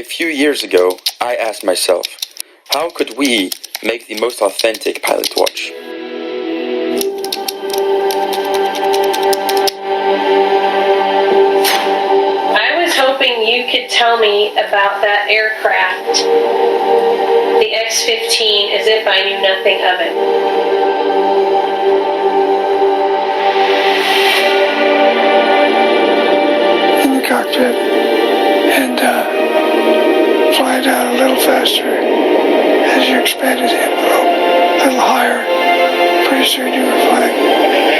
few years ago, I asked myself, how could we make the most authentic pilot watch? I was hoping you could tell me about that aircraft, the X-15, as if I knew nothing of it. In the cockpit and fly down a little faster as you expanded the envelope, a little higher. Pretty soon you were flying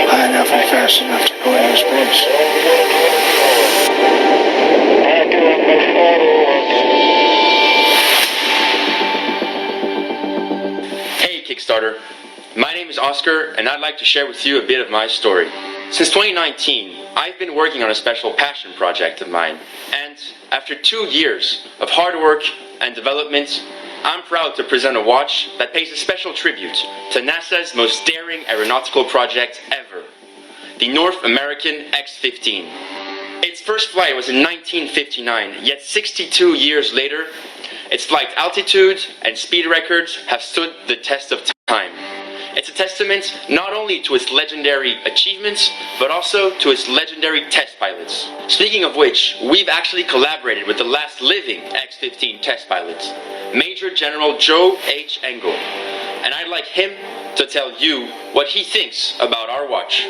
high enough and fast enough to go into space. Hey Kickstarter, my name is Oscar and I'd like to share with you a bit of my story. Since 2019, I've been working on a special passion project of mine, and after 2 years of hard work and development, I'm proud to present a watch that pays a special tribute to NASA's most daring aeronautical project ever, the North American X-15. Its first flight was in 1959, yet 62 years later, its flight altitude and speed records have stood the test of time. It's a testament not only to its legendary achievements, but also to its legendary test pilots. Speaking of which, we've actually collaborated with the last living X-15 test pilot, Major General Joe H. Engel, and I'd like him to tell you what he thinks about our watch.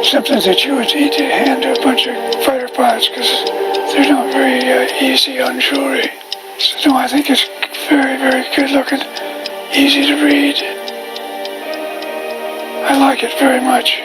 Something that you would need to hand to a bunch of fighter pilots because they're not very easy on jewelry. So no, I think it's very, very good looking, easy to read. I like it very much.